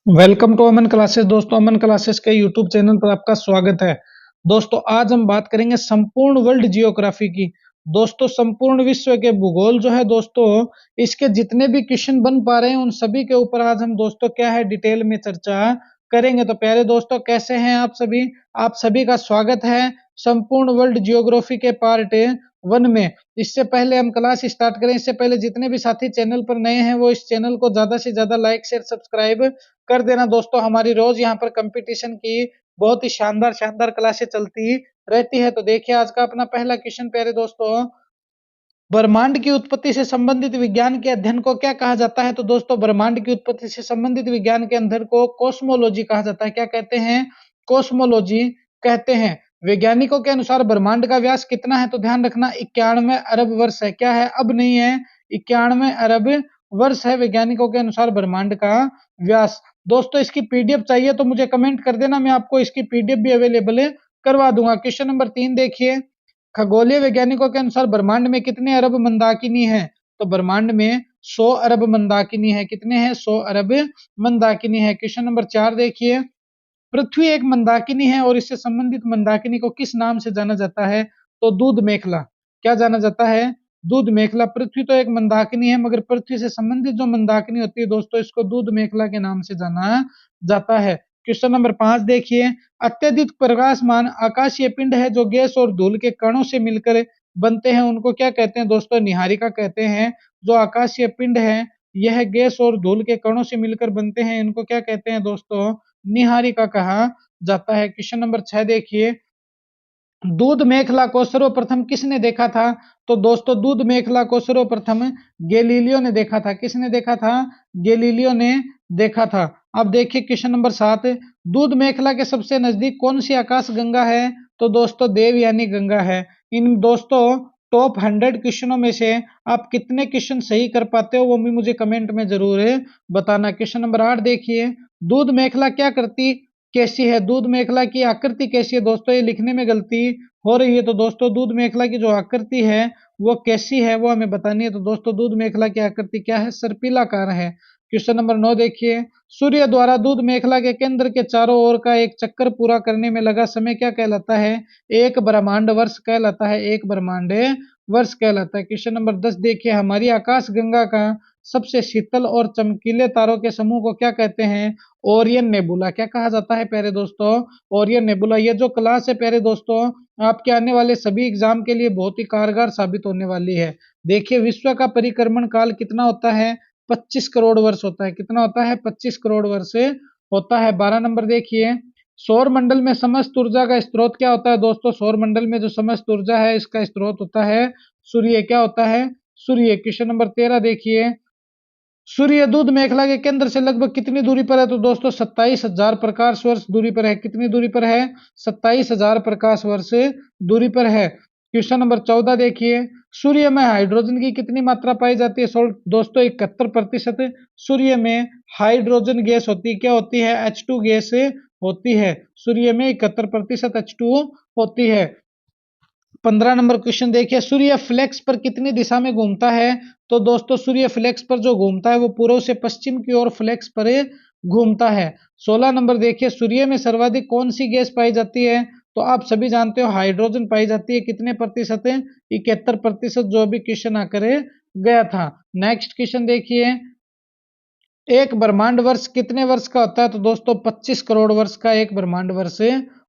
Welcome to Aman classes. दोस्तों, Aman classes के YouTube channel पर आपका स्वागत है। दोस्तों, आज हम बात करेंगे संपूर्ण वर्ल्ड जियोग्राफी की। दोस्तों, संपूर्ण विश्व के भूगोल जो है दोस्तों, इसके जितने भी क्वेश्चन बन पा रहे हैं उन सभी के ऊपर आज हम दोस्तों क्या है डिटेल में चर्चा करेंगे। तो प्यारे दोस्तों, कैसे हैं आप सभी? आप सभी का स्वागत है संपूर्ण वर्ल्ड जियोग्राफी के पार्ट 1 में। इससे पहले हम क्लास स्टार्ट करें, इससे पहले जितने भी साथी चैनल पर नए हैं वो इस चैनल को ज्यादा से ज्यादा लाइक शेयर सब्सक्राइब कर देना। दोस्तों, हमारी रोज यहाँ पर कंपटीशन की बहुत ही शानदार शानदार क्लासें चलती रहती है। तो देखिए आज का अपना पहला क्वेश्चन प्यारे दोस्तों, ब्रह्मांड की उत्पत्ति से संबंधित विज्ञान के अध्ययन को क्या कहा जाता है? तो दोस्तों, ब्रह्मांड की उत्पत्ति से संबंधित विज्ञान के अध्ययन को कॉस्मोलॉजी कहा जाता है। क्या कहते हैं? कॉस्मोलॉजी कहते हैं। वैज्ञानिकों के अनुसार ब्रह्मांड का व्यास कितना है? तो ध्यान रखना 91 अरब वर्ष है। क्या है? अब नहीं है, 91 अरब वर्ष है वैज्ञानिकों के अनुसार ब्रह्मांड का व्यास। दोस्तों, इसकी पीडीएफ चाहिए तो मुझे कमेंट कर देना, मैं आपको इसकी पीडीएफ भी अवेलेबल करवा दूंगा। क्वेश्चन नंबर 3 देखिए, खगोलीय वैज्ञानिकों के अनुसार ब्रह्मांड में कितने अरब मंदाकिनी है? तो ब्रह्मांड में 100 अरब मंदाकिनी है। कितने हैं? 100 अरब मंदाकिनी है। क्वेश्चन नंबर 4 देखिए, पृथ्वी एक मंदाकिनी है और इससे संबंधित मंदाकिनी को किस नाम से जाना जाता है? तो दूध मेखला। क्या जाना जाता है? दूध मेखला। पृथ्वी तो एक मंदाकिनी है मगर पृथ्वी से संबंधित जो मंदाकिनी होती है दोस्तों, इसको दूध मेखला के नाम से जाना जाता है। क्वेश्चन नंबर 5 देखिए, अत्यधिक प्रकाशमान आकाशीय पिंड है जो गैस और धूल के कणों से मिलकर बनते हैं, उनको क्या कहते हैं दोस्तों? निहारिका कहते हैं। जो आकाशीय पिंड है यह गैस और धूल के कणों से मिलकर बनते हैं, इनको क्या कहते हैं दोस्तों? निहारिका कहा जाता है। क्वेश्चन नंबर 6 देखिए, दूध मेखला को सर्वप्रथम किसने देखा था? तो दोस्तों, दूध मेखला को सर्वप्रथम गैलीलियो ने देखा था। किसने देखा था? गैलीलियो ने देखा था। अब देखिए क्वेश्चन नंबर 7, दूध मेखला के सबसे नजदीक कौन सी आकाश गंगा है? तो दोस्तों, देवयानी गंगा है। इन दोस्तों टॉप 100 क्वेश्चनों में से आप कितने क्वेश्चन सही कर पाते हो वो भी मुझे कमेंट में जरूर बताना। क्वेश्चन नंबर 8 देखिए, दूध मेखला क्या करती कैसी है? दूध मेखला की आकृति कैसी है? दोस्तों, ये लिखने में गलती हो रही है। तो दोस्तों, दूध मेखला की जो आकृति है वो कैसी है वो हमें बतानी है। तो दोस्तों, दूध मेखला की आकृति क्या है? सर्पिलाकार है। क्वेश्चन नंबर 9 देखिए, सूर्य द्वारा दूध मेखला के केंद्र के चारों ओर का एक चक्कर पूरा करने में लगा समय क्या कहलाता है? एक ब्रह्मांड वर्ष कहलाता है। एक ब्रह्मांड वर्ष कहलाता है। क्वेश्चन नंबर 10 देखिए, हमारी आकाश गंगा का सबसे शीतल और चमकीले तारों के समूह को क्या कहते हैं? Orion nebula. क्या कहा जाता है प्यारे दोस्तों? Orion nebula. ये जो क्लास है प्यारे दोस्तों, आपके आने वाले सभी एग्जाम के लिए बहुत ही कारगर साबित होने वाली है। देखिए, विश्व का परिक्रमण काल कितना होता है? 25 करोड़ वर्ष होता है। कितना होता है? 25 करोड़ वर्ष होता है। 12 नंबर देखिए, सौर मंडल में समस्त ऊर्जा का स्रोत क्या होता है? दोस्तों, सौर मंडल में जो समस्त ऊर्जा है इसका स्रोत होता है सूर्य। क्या होता है? सूर्य। क्वेश्चन नंबर 13 देखिए, सूर्य दूध मेखला के केंद्र से लगभग कितनी दूरी पर है? तो दोस्तों, 27,000 प्रकाश वर्ष दूरी पर है। कितनी दूरी पर है? 27,000 प्रकाश वर्ष दूरी पर है। क्वेश्चन नंबर 14 देखिए, सूर्य में हाइड्रोजन की कितनी मात्रा पाई जाती है? दोस्तों, 71%। सूर्य में हाइड्रोजन गैस होती है। क्या होती है? H2 गैस होती है। सूर्य में 71% H2 होती है। 15 नंबर क्वेश्चन देखिए, सूर्य फ्लेक्स पर कितनी दिशा में घूमता है? तो दोस्तों, सूर्य फ्लेक्स पर जो घूमता है वो पूर्व से पश्चिम की ओर फ्लेक्स पर घूमता है। 16 नंबर देखिए, सूर्य में सर्वाधिक कौन सी गैस पाई जाती है? तो आप सभी जानते हो हाइड्रोजन पाई जाती है। कितने प्रतिशत? 71%। जो भी क्वेश्चन आकर गया था। नेक्स्ट क्वेश्चन देखिए, एक ब्रह्मांड वर्ष कितने वर्ष का होता है? तो दोस्तों, 25 करोड़ वर्ष का एक ब्रह्मांड वर्ष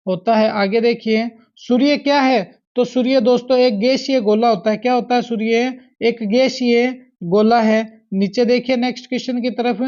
होता है। आगे देखिए, सूर्य क्या है? तो सूर्य दोस्तों एक गैसीय गोला होता है। क्या होता है? सूर्य एक गैसीय गोला है। नीचे देखिए नेक्स्ट क्वेश्चन की तरफ,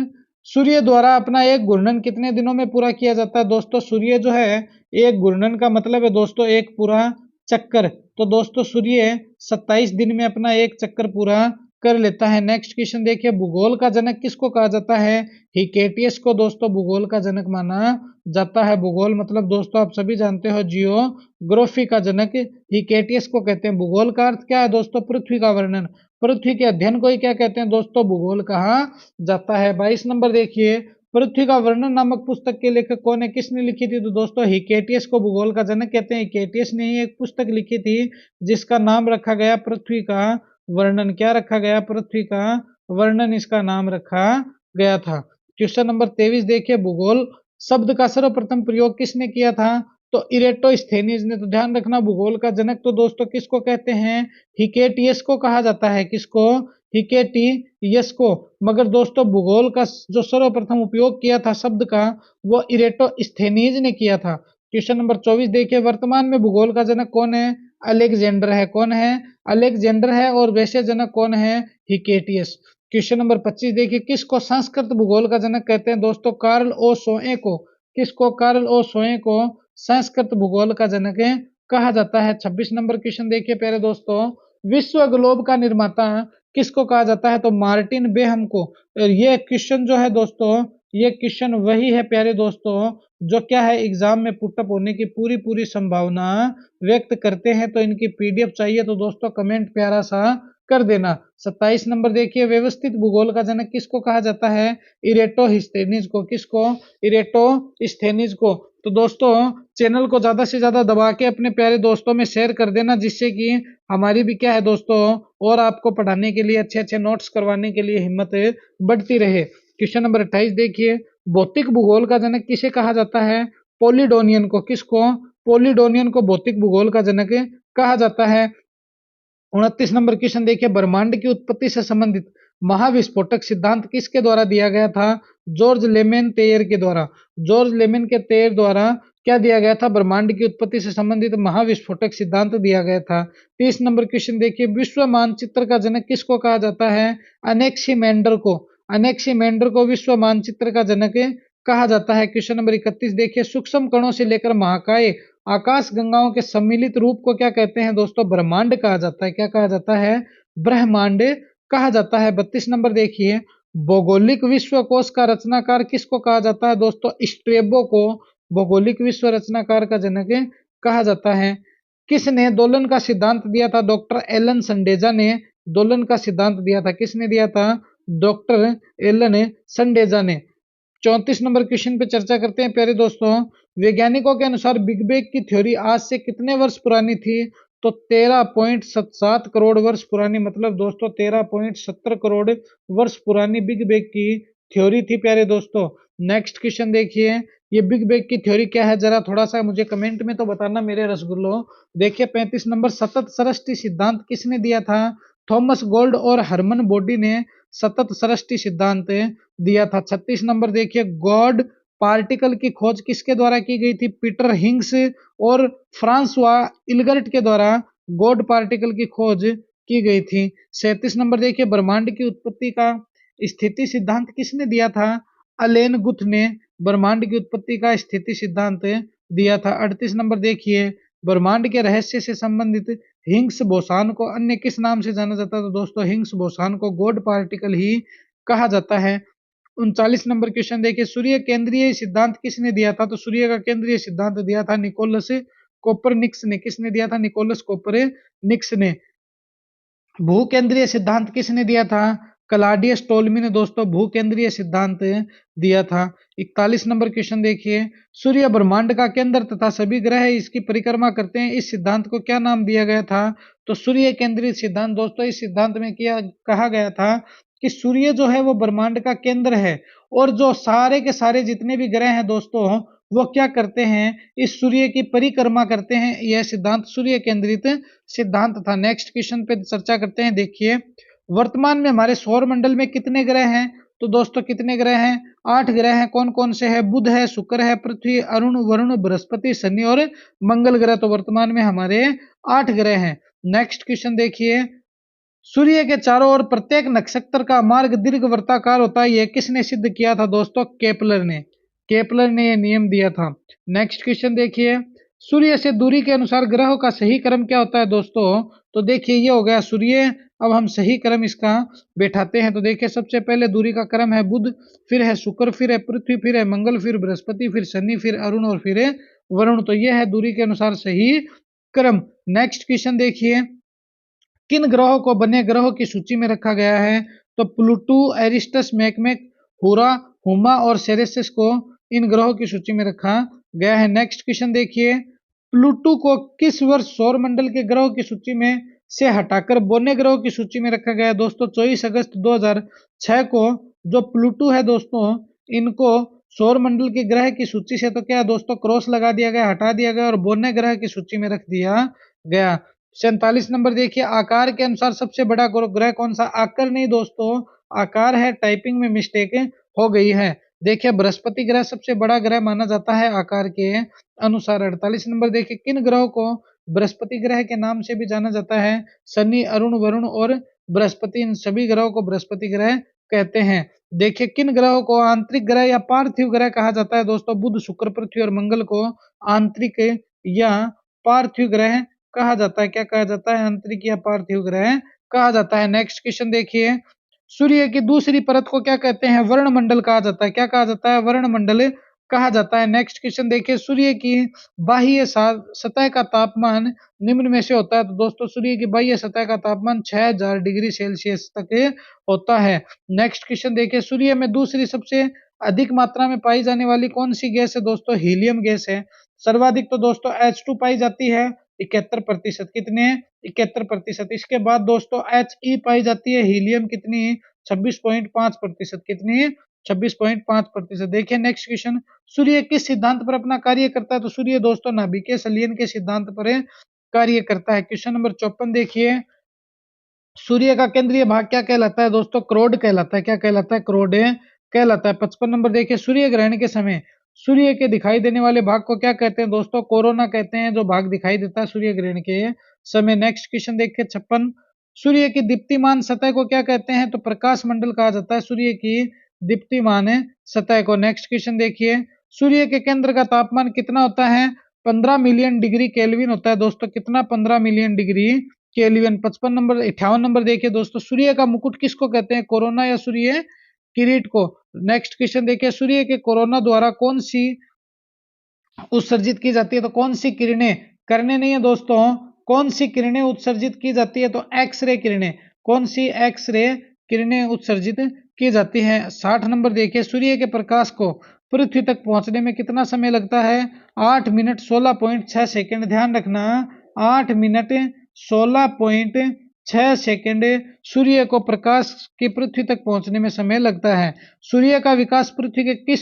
सूर्य द्वारा अपना एक घूर्णन कितने दिनों में पूरा किया जाता है? दोस्तों, सूर्य जो है एक घूर्णन का मतलब है दोस्तों एक पूरा चक्कर। तो दोस्तों, सूर्य 27 दिन में अपना एक चक्कर पूरा कर लेता है। नेक्स्ट क्वेश्चन देखिए, भूगोल का जनक किसको कहा जाता है? हिकेटियस को दोस्तों भूगोल का जनक माना जाता है। भूगोल मतलब दोस्तों आप सभी जानते हो जियोग्राफी का जनक हिकेटियस को कहते हैं। भूगोल का अर्थ क्या है दोस्तों? पृथ्वी का वर्णन। पृथ्वी के अध्ययन को ही क्या कहते हैं दोस्तों? भूगोल कहा जाता है। 22 नंबर देखिए, पृथ्वी का वर्णन नामक पुस्तक के लेखक कौन है? किसने लिखी थी? तो दोस्तों, हिकेटियस को भूगोल का जनक कहते हैं। हिकेटियस ने ही एक पुस्तक लिखी थी जिसका नाम रखा गया पृथ्वी का वर्णन। क्या रखा गया? पृथ्वी का वर्णन इसका नाम रखा गया था। क्वेश्चन नंबर 23 देखिए, भूगोल शब्द का सर्वप्रथम प्रयोग किसने किया था? तो इरेटोस्थेनीज ने। तो ध्यान रखना, भूगोल का जनक तो दोस्तों किसको कहते हैं? हिकेटियस को कहा जाता है। किसको? हिकेटियस को। मगर दोस्तों भूगोल का जो सर्वप्रथम उपयोग किया था शब्द का, वो इरेटोस्थेनीज ने किया था। क्वेश्चन नंबर 24 देखिए, वर्तमान में भूगोल का जनक कौन है? अलेक्जेंडर है। कौन है? अलेक्जेंडर है। और वैश्य जनक कौन है? हिकेटियस। क्वेश्चन नंबर 25 देखिए, किसको संस्कृत भूगोल का जनक कहते हैं? दोस्तों कार्ल ओ सोए को। किसको? कार्ल ओ सोए को संस्कृत भूगोल का जनक कहा जाता है। 26 नंबर क्वेश्चन देखिए प्यारे दोस्तों, विश्व ग्लोब का निर्माता किसको कहा जाता है? तो मार्टिन बेहम को। और ये क्वेश्चन जो है दोस्तों, ये क्वेश्चन वही है प्यारे दोस्तों जो क्या है, एग्जाम में पुटअप होने की पूरी पूरी संभावना व्यक्त करते हैं। तो इनकी पीडीएफ चाहिए तो दोस्तों कमेंट प्यारा सा कर देना। 27 नंबर देखिए, व्यवस्थित भूगोल का जनक किसको कहा जाता है? इरेटोस्थेनीज को। किसको? इरेटोस्थेनीज को। तो दोस्तों चैनल को ज्यादा से ज्यादा दबा के अपने प्यारे दोस्तों में शेयर कर देना, जिससे कि हमारी भी क्या है दोस्तों, और आपको पढ़ाने के लिए अच्छे अच्छे नोट्स करवाने के लिए हिम्मत बढ़ती रहे। क्वेश्चन नंबर 28 देखिए, भौतिक भूगोल का जनक किसे कहा जाता है? पोलिडोनियन को। किसको? पोलिडोनियन को भौतिक भूगोल का जनक कहा जाता है। 29 नंबर क्वेश्चन देखिए, ब्रह्मांड की उत्पत्ति से संबंधित महाविस्फोटक सिद्धांत किसके द्वारा दिया गया था? जॉर्ज लेमेनतेयर के द्वारा। जॉर्ज लेमेनतेयर द्वारा क्या दिया गया था? ब्रह्मांड की उत्पत्ति से संबंधित महाविस्फोटक सिद्धांत दिया गया था। 30 नंबर क्वेश्चन देखिए, विश्व मानचित्र का जनक किसको कहा जाता है? अनेक्सिमेंडर को। अनेक्सिमेंडर को विश्व मानचित्र का जनक कहा जाता है। क्वेश्चन नंबर 31 देखिए, सूक्ष्म कणों से लेकर महाकाय आकाश गंगाओं के सम्मिलित रूप को क्या कहते हैं? दोस्तों ब्रह्मांड कहा जाता है। क्या कहा जाता है? ब्रह्मांड कहा जाता है। 32 नंबर देखिए, भौगोलिक विश्व कोश का रचनाकार किसको कहा जाता है? दोस्तों स्ट्रेबो को भौगोलिक विश्व रचनाकार का जनक कहा जाता है। किसने दोलन का सिद्धांत दिया था? डॉक्टर एलन संडेजा ने दोलन का सिद्धांत दिया था। किसने दिया था? डॉक्टर एलन संडेजा ने। 34 नंबर क्वेश्चन पे चर्चा करते हैं प्यारे दोस्तों, वैज्ञानिकों के अनुसार बिग बैंग की थ्योरी आज से कितने वर्ष पुरानी थी? तो 13.7 करोड़ वर्ष पुरानी। मतलब दोस्तों 13.70 करोड़ वर्ष पुरानी बिग बैंग की थ्योरी थी प्यारे दोस्तों। नेक्स्ट क्वेश्चन देखिए, ये बिग बैंग की थ्योरी क्या है, जरा थोड़ा सा मुझे कमेंट में तो बताना मेरे रसगुल्लो। देखिए 35 नंबर, सतत सृष्टि सिद्धांत किसने दिया था? थॉमस गोल्ड और हरमन बॉडी ने सतत सृष्टि सिद्धांत दिया था। 36 नंबर देखिए, गॉड पार्टिकल की खोज किसके द्वारा की गई थी? पीटर हिंग्स और फ्रांसवा इलगर्ट के द्वारा गॉड पार्टिकल की खोज की गई थी। 37 नंबर देखिए, ब्रह्मांड की उत्पत्ति का स्थिति सिद्धांत किसने दिया था? अलेन गुथ ने ब्रह्मांड की उत्पत्ति का स्थिति सिद्धांत दिया था। 38 नंबर देखिए, ब्रह्मांड के रहस्य से संबंधित हिग्स बोसान को अन्य किस नाम से जाना जाता है? तो दोस्तों हिग्स बोसान को गॉड पार्टिकल ही कहा जाता है। 39 नंबर क्वेश्चन देखिए, सूर्य केंद्रीय सिद्धांत किसने दिया था? तो सूर्य का केंद्रीय सिद्धांत दिया था निकोलस कोपरनिक्स ने। किसने दिया था? निकोलस कोपरनिक्स ने। भूकेंद्रीय सिद्धांत किसने दिया था? क्लॉडियस टोल्मी ने दोस्तों भूकेंद्रीय सिद्धांत दिया था। 41 नंबर क्वेश्चन देखिए, सूर्य ब्रह्मांड का केंद्र तथा सभी ग्रह इसकी परिक्रमा करते हैं, इस सिद्धांत को क्या नाम दिया गया था? तो सूर्य केंद्रित सिद्धांत। दोस्तों इस सिद्धांत में क्या कहा गया था कि सूर्य जो है वो ब्रह्मांड का केंद्र है, और जो सारे के सारे जितने भी ग्रह हैं दोस्तों वो क्या करते हैं? इस सूर्य की परिक्रमा करते हैं। यह सिद्धांत सूर्य केंद्रित सिद्धांत था। नेक्स्ट क्वेश्चन पे चर्चा करते हैं। देखिए, वर्तमान में हमारे सौर मंडल में कितने ग्रह हैं? तो दोस्तों कितने ग्रह हैं? 8 ग्रह हैं। कौन कौन से हैं? बुध है, शुक्र है, पृथ्वी, अरुण, वरुण, बृहस्पति, शनि और मंगल ग्रह। तो वर्तमान में हमारे 8 ग्रह हैं। नेक्स्ट क्वेश्चन देखिए, सूर्य के चारों ओर प्रत्येक नक्षत्र का मार्ग दीर्घ वृत्ताकार होता है, यह किसने सिद्ध किया था? दोस्तों केपलर ने। केपलर ने यह नियम दिया था। नेक्स्ट क्वेश्चन देखिए, सूर्य से दूरी के अनुसार ग्रहों का सही क्रम क्या होता है? दोस्तों तो देखिए ये हो गया सूर्य। अब हम सही क्रम इसका बैठाते हैं। तो देखिए सबसे पहले दूरी का क्रम है बुध, फिर है शुक्र, फिर है पृथ्वी, फिर है मंगल, फिर बृहस्पति, फिर शनि, फिर अरुण और फिर है वरुण। तो यह है दूरी के अनुसार सही क्रम। नेक्स्ट क्वेश्चन देखिए, किन ग्रहों को बने ग्रहों की सूची में रखा गया है? तो प्लूटो, एरिस्टस, मैकमेक, हुरा, हुमा और सेरेसिस को इन ग्रहों की सूची में रखा गया है। नेक्स्ट क्वेश्चन देखिए, प्लूटो को किस वर्ष सौर मंडल के ग्रहों की सूची में से हटाकर बोने ग्रहों की सूची में रखा गया है? दोस्तों 24 अगस्त 2006 को जो प्लूटो है दोस्तों इनको सौर मंडल के ग्रह की सूची से तो क्या दोस्तों क्रॉस लगा दिया गया, हटा दिया गया और बोर्ने ग्रह की सूची में रख दिया गया। 47 नंबर देखिए, आकार के अनुसार सबसे बड़ा ग्रह कौन सा? आकार नहीं दोस्तों, आकार है, टाइपिंग में मिस्टेक हो गई है। देखिए बृहस्पति ग्रह सबसे बड़ा ग्रह माना जाता है आकार के अनुसार। 48 नंबर देखिए, किन ग्रहों को बृहस्पति ग्रह के नाम से भी जाना जाता है? शनि, अरुण, वरुण और बृहस्पति, इन सभी ग्रहों को बृहस्पति ग्रह कहते हैं। देखिए किन ग्रहों को आंतरिक ग्रह या पार्थिव ग्रह कहा जाता है? दोस्तों बुध, शुक्र, पृथ्वी और मंगल को आंतरिक या पार्थिव ग्रह कहा जाता है। क्या कहा जाता है? आंतरिक या पार्थिव ग्रह कहा जाता है। नेक्स्ट क्वेश्चन देखिए, सूर्य की दूसरी परत को क्या कहते हैं? वर्णमंडल कहा जाता है। क्या कहा जाता है? वर्णमंडल कहा जाता है। नेक्स्ट क्वेश्चन देखिए, सूर्य की बाह्य सतह का तापमान निम्न में से होता है। तो दोस्तों सूर्य की बाह्य सतह का तापमान 6000 डिग्री सेल्सियस तक होता है। नेक्स्ट क्वेश्चन देखिए, सूर्य में दूसरी सबसे अधिक मात्रा में पाई जाने वाली कौन सी गैस है? दोस्तों हीलियम गैस है। सर्वाधिक तो दोस्तों H2 पाई जाती है 71%। कितने? 71%। इसके बाद दोस्तों He पाई जाती है, हीलियम कितनी? 26.5%। कितनी? 26.5%। देखिए नेक्स्ट क्वेश्चन, सूर्य किस सिद्धांत पर अपना कार्य करता है? तो सूर्य दोस्तों नाभिकीय संलयन के सिद्धांत पर कार्य करता है। क्वेश्चन नंबर 54 देखिए, सूर्य का केंद्रीय भाग क्या कहलाता है? दोस्तों क्रोड कहलाता है। क्या कहलाता है? क्रोड कहलाता है। 55 नंबर देखिए, सूर्य ग्रहण के समय सूर्य के दिखाई देने वाले भाग को क्या कहते हैं? दोस्तों कोरोना कहते हैं, जो भाग दिखाई देता है सूर्य ग्रहण के समय। नेक्स्ट क्वेश्चन देखिए 56, सूर्य की दीप्तिमान सतह को क्या कहते हैं? तो प्रकाश मंडल कहा जाता है सूर्य की दीप्तिमान सतह को। नेक्स्ट क्वेश्चन देखिए, सूर्य के केंद्र का तापमान कितना होता है? 15 मिलियन डिग्री केल्विन होता है। दोस्तों कितना? 15 million degree kelvin. 55 number 58 number देखिए दोस्तों, सूर्य का मुकुट किसको कहते हैं? कोरोना या सूर्य किरीट को। नेक्स्ट क्वेश्चन देखिए, सूर्य के कोरोना द्वारा कौन सी उत्सर्जित की जाती है? तो कौन सी किरणें? करने नहीं है दोस्तों, कौन सी किरणें उत्सर्जित की जाती है? तो एक्सरे किरणें। कौन सी? एक्सरे किरणें उत्सर्जित की जाती हैं। 60 नंबर देखिए, सूर्य के प्रकाश को पृथ्वी तक पहुंचने में कितना समय लगता है? 8 मिनट 16.6 सेकंड। ध्यान रखना, 8 मिनट 16.6 सेकंड सूर्य को प्रकाश की पृथ्वी तक पहुंचने में समय लगता है। सूर्य का विकास पृथ्वी के किस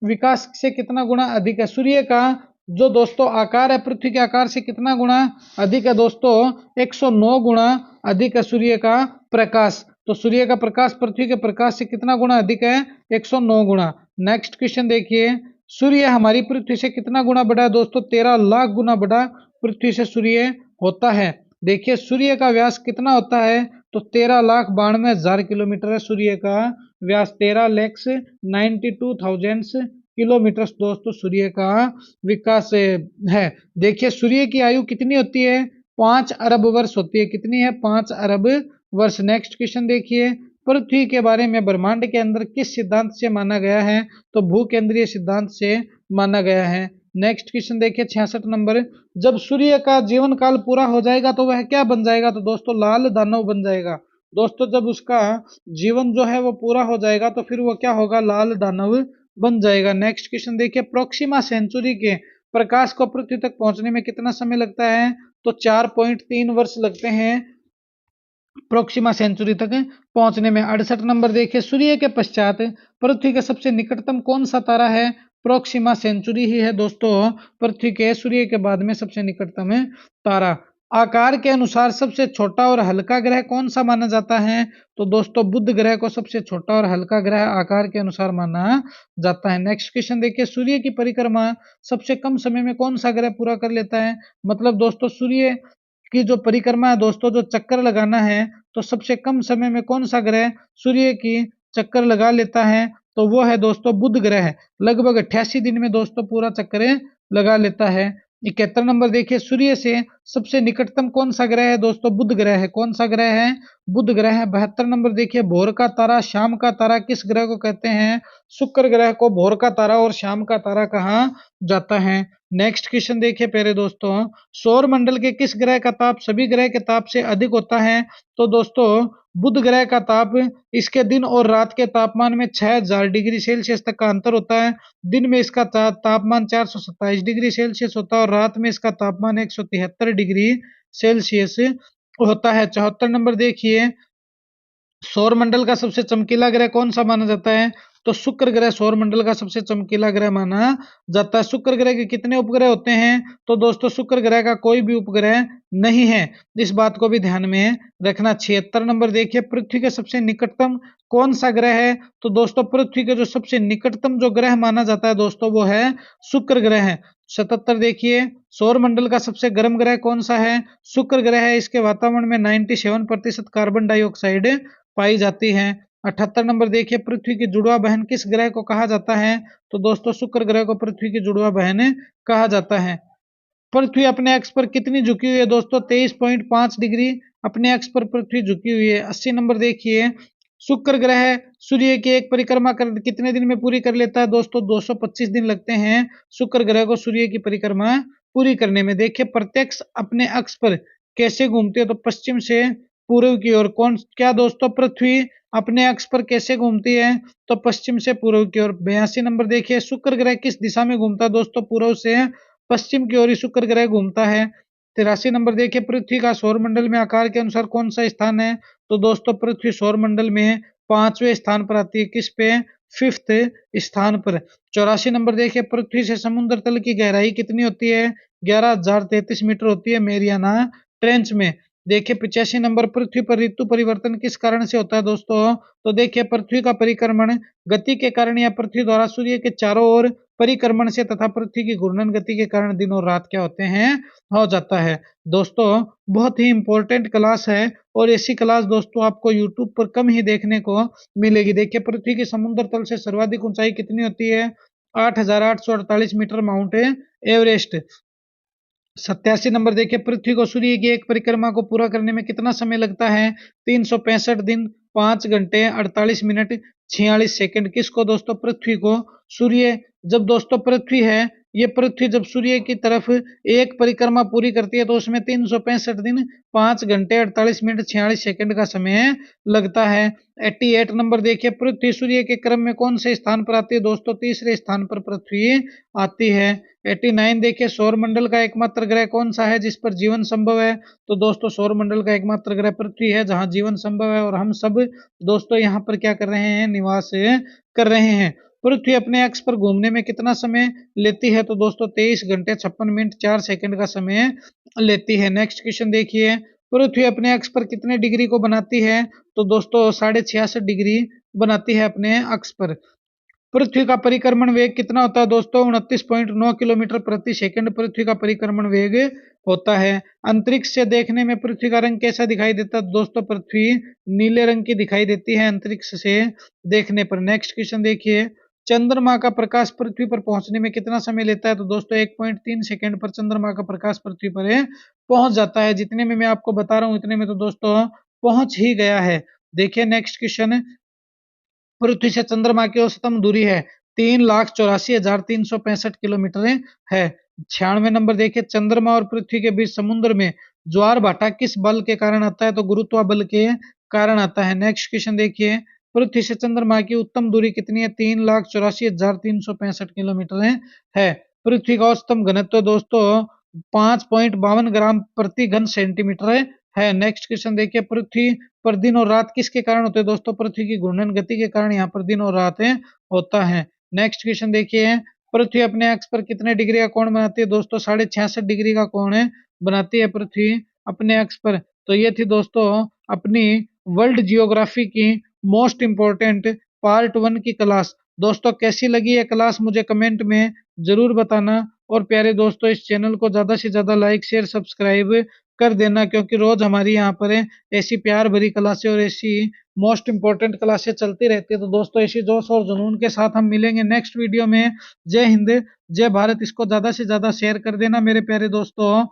विकास से कितना गुना अधिक है? सूर्य का जो दोस्तों आकार है पृथ्वी के आकार से कितना गुना अधिक है? दोस्तों 109 गुना अधिक है सूर्य का प्रकाश। तो सूर्य का प्रकाश पृथ्वी के प्रकाश से कितना गुना अधिक है? 109 गुना। नेक्स्ट क्वेश्चन देखिए, सूर्य हमारी पृथ्वी से कितना गुना बड़ा है? दोस्तों 13 लाख गुना बड़ा पृथ्वी से सूर्य होता है। देखिए सूर्य का व्यास कितना होता है? तो 13,92,000 किलोमीटर है सूर्य का व्यास। 13,92,000 किलोमीटर दोस्तों सूर्य का विकास है। देखिए सूर्य की आयु कितनी होती है? 5 अरब वर्ष होती है। कितनी है? 5 अरब वर्ष। नेक्स्ट क्वेश्चन देखिए, पृथ्वी के बारे में ब्रह्मांड के अंदर किस सिद्धांत से माना गया है? तो भू केंद्रीय सिद्धांत से माना गया है। नेक्स्ट क्वेश्चन देखिए 66 नंबर, जब सूर्य का जीवन काल पूरा हो जाएगा तो वह क्या बन जाएगा? तो दोस्तों लाल दानव बन जाएगा। दोस्तों जब उसका जीवन जो है वो पूरा हो जाएगा तो फिर वो क्या होगा? लाल दानव बन जाएगा। नेक्स्ट क्वेश्चन देखिए, प्रोक्सिमा सेंचुरी के प्रकाश को पृथ्वी तक पहुंचने में कितना समय लगता है? तो 4.3 वर्ष लगते हैं प्रोक्सिमा सेंचुरी तक पहुंचने में। 68 नंबर देखिए, सूर्य के पश्चात पृथ्वी के सबसे निकटतम कौन सा तारा है? प्रोक्सिमा सेंचुरी ही है दोस्तों पृथ्वी के सूर्य के बाद में सबसे निकटतम तारा। आकार के अनुसार सबसे छोटा और हल्का ग्रह कौन सा माना जाता है? तो दोस्तों बुध ग्रह को सबसे छोटा और हल्का ग्रह आकार के अनुसार माना जाता है। नेक्स्ट क्वेश्चन देखिए, सूर्य की परिक्रमा सबसे कम समय में कौन सा ग्रह पूरा कर लेता है? मतलब दोस्तों सूर्य की जो परिक्रमा है दोस्तों, जो चक्कर लगाना है, तो सबसे कम समय में कौन सा ग्रह सूर्य की चक्कर लगा लेता है? तो वो है दोस्तों बुध ग्रह। लगभग 88 दिन में दोस्तों पूरा चक्कर लगा लेता है। 71 नंबर देखिए, सूर्य से सबसे निकटतम कौन सा ग्रह है? दोस्तों बुध ग्रह है। कौन सा ग्रह है? बुध ग्रह है। 72 नंबर देखिए, भोर का तारा शाम का तारा किस ग्रह को कहते हैं? शुक्र ग्रह को भोर का तारा और शाम का तारा कहा जाता है। नेक्स्ट क्वेश्चन देखिए प्यारे दोस्तों, सौर मंडल के किस ग्रह का ताप सभी ग्रह के ताप से अधिक होता है? तो दोस्तों बुध ग्रह का ताप, इसके दिन और रात के तापमान में 6000 डिग्री सेल्सियस तक का अंतर होता है। दिन में इसका तापमान 427 डिग्री सेल्सियस होता है और रात में इसका तापमान 173 डिग्री सेल्सियस होता है। 74 नंबर देखिए, सौर मंडल का सबसे चमकीला ग्रह कौन सा माना जाता है? तो शुक्र ग्रह सौर मंडल का सबसे चमकीला ग्रह माना जाता है। शुक्र ग्रह के कितने उपग्रह होते हैं? तो दोस्तों शुक्र ग्रह का कोई भी उपग्रह नहीं है, इस बात को भी ध्यान में रखना। 76 नंबर देखिए, पृथ्वी के सबसे निकटतम कौन सा ग्रह है? तो दोस्तों पृथ्वी के जो सबसे निकटतम जो ग्रह माना जाता है दोस्तों वो है शुक्र ग्रह है। 77 देखिए, सौर मंडल का सबसे गर्म ग्रह कौन सा है? शुक्र ग्रह है। इसके वातावरण में 97% कार्बन डाइऑक्साइड पाई जाती है। 78 नंबर देखिए, पृथ्वी की जुड़वा बहन किस ग्रह को कहा जाता है? तो दोस्तों शुक्र ग्रह को पृथ्वी की जुड़वा बहन कहा जाता है। पृथ्वी अपने अक्ष पर कितनी झुकी हुई है दोस्तों? 23.5 डिग्री अपने अक्ष पर पृथ्वी झुकी हुई है। 80 नंबर देखिए, शुक्र ग्रह सूर्य की एक परिक्रमा कितने दिन में पूरी कर लेता है दोस्तों? 225 दिन लगते हैं शुक्र ग्रह को सूर्य की परिक्रमा पूरी करने में। देखिए प्रत्यक्ष अपने अक्ष पर कैसे घूमती है? तो पश्चिम से पूर्व की ओर। कौन क्या दोस्तों? पृथ्वी अपने अक्ष पर कैसे घूमती है? तो पश्चिम से पूर्व की ओर। 82 नंबर देखिए, शुक्र ग्रह किस दिशा में घूमता है दोस्तों? पूर्व से पश्चिम की ओर ही शुक्र ग्रह घूमता है। 83 नंबर देखिए, पृथ्वी का सौरमंडल में आकार के अनुसार कौन सा स्थान है? तो दोस्तों पृथ्वी सौरमंडल में 5वें स्थान पर आती है। किस पे? 5th स्थान पर। 84 नंबर देखिए, पृथ्वी से समुद्र तल की गहराई कितनी होती है? 11,033 मीटर होती है मेरियाना ट्रेंच में। देखिए 85 नंबर, पृथ्वी पर ऋतु परिवर्तन किस कारण से होता है दोस्तों? तो देखिए पृथ्वी का परिक्रमण गति के कारण या पृथ्वी द्वारा सूर्य के चारों ओर परिक्रमण से तथा पृथ्वी की घूर्णन गति के कारण दिन और रात क्या होते हैं? हो जाता है। दोस्तों बहुत ही इंपॉर्टेंट क्लास है और ऐसी क्लास दोस्तों आपको यूट्यूब पर कम ही देखने को मिलेगी। देखिए पृथ्वी की समुद्र तल से सर्वाधिक ऊंचाई कितनी होती है? 8,848 मीटर माउंट एवरेस्ट। 87 नंबर देखिए, पृथ्वी को सूर्य की एक परिक्रमा को पूरा करने में कितना समय लगता है? 365 दिन 5 घंटे 48 मिनट 46 सेकंड। किसको दोस्तों? पृथ्वी को। सूर्य जब दोस्तों पृथ्वी है, ये पृथ्वी जब सूर्य की तरफ एक परिक्रमा पूरी करती है तो उसमें 365 दिन 5 घंटे 48 मिनट 46 सेकंड का समय लगता है। 88 नंबर देखिए, पृथ्वी सूर्य के क्रम में कौन से स्थान पर आती है दोस्तों? तीसरे स्थान पर पृथ्वी आती है। 89 देखिए, सौरमंडल का एकमात्र ग्रह कौन सा है जिस पर जीवन संभव है? तो दोस्तों सौरमंडल का एकमात्र ग्रह पृथ्वी है जहां जीवन संभव है और हम सब दोस्तों यहाँ पर क्या कर रहे हैं? निवास कर रहे हैं। पृथ्वी अपने अक्ष पर घूमने में कितना समय लेती है? तो दोस्तों 23 घंटे 56 मिनट 4 सेकंड का समय लेती है। नेक्स्ट क्वेश्चन देखिए, पृथ्वी अपने अक्ष पर कितने डिग्री को बनाती है? तो दोस्तों 66.5 डिग्री बनाती है अपने अक्ष पर। पृथ्वी का परिक्रमण वेग कितना होता है दोस्तों? 29.9 किलोमीटर प्रति सेकंड पृथ्वी का परिक्रमण वेग होता है। अंतरिक्ष से देखने में पृथ्वी का रंग कैसा दिखाई देता है दोस्तों? पृथ्वी नीले रंग की दिखाई देती है अंतरिक्ष से देखने पर। नेक्स्ट क्वेश्चन देखिए, चंद्रमा का प्रकाश पृथ्वी पर पहुंचने में कितना समय लेता है? तो दोस्तों 1.3 सेकंड पर चंद्रमा का प्रकाश पृथ्वी पर पहुंच जाता है। जितने में मैं आपको बता रहा हूं इतने में तो दोस्तों पहुंच ही गया है। देखिए नेक्स्ट क्वेश्चन, पृथ्वी से चंद्रमा की औसतम दूरी है 3,84,365 किलोमीटर है। 96 नंबर देखिए, चंद्रमा और पृथ्वी के बीच समुद्र में ज्वार भाटा किस बल के कारण आता है? तो गुरुत्व बल के कारण आता है। नेक्स्ट क्वेश्चन देखिए, पृथ्वी से चंद्रमा की उत्तम दूरी कितनी है? 3,84,365 किलोमीटर है। पृथ्वी का औसतम घनत्व दोस्तों 5.52 ग्राम प्रति घन सेंटीमीटर है। नेक्स्ट क्वेश्चन देखिए, पृथ्वी पर दिन और रात किसके कारण होते हैं दोस्तों? पृथ्वी की घूर्णन गति के कारण यहाँ पर दिन और रात होता है। नेक्स्ट क्वेश्चन देखिए, पृथ्वी अपने अक्ष पर कितने डिग्री का कोण बनाती है दोस्तों? 66.5 डिग्री का कोण बनाती है पृथ्वी अपने अक्ष पर। तो ये थी दोस्तों अपनी वर्ल्ड जियोग्राफी की मोस्ट इंपोर्टेंट पार्ट 1 की क्लास। दोस्तों कैसी लगी ये क्लास मुझे कमेंट में जरूर बताना और प्यारे दोस्तों इस चैनल को ज्यादा से ज्यादा लाइक शेयर सब्सक्राइब कर देना, क्योंकि रोज हमारी यहाँ पर ऐसी प्यार भरी क्लासें और ऐसी मोस्ट इंपोर्टेंट क्लासें चलती रहती है। तो दोस्तों इसी जोश और जुनून के साथ हम मिलेंगे नेक्स्ट वीडियो में। जय हिंद, जय भारत। इसको ज्यादा से ज्यादा शेयर कर देना मेरे प्यारे दोस्तों।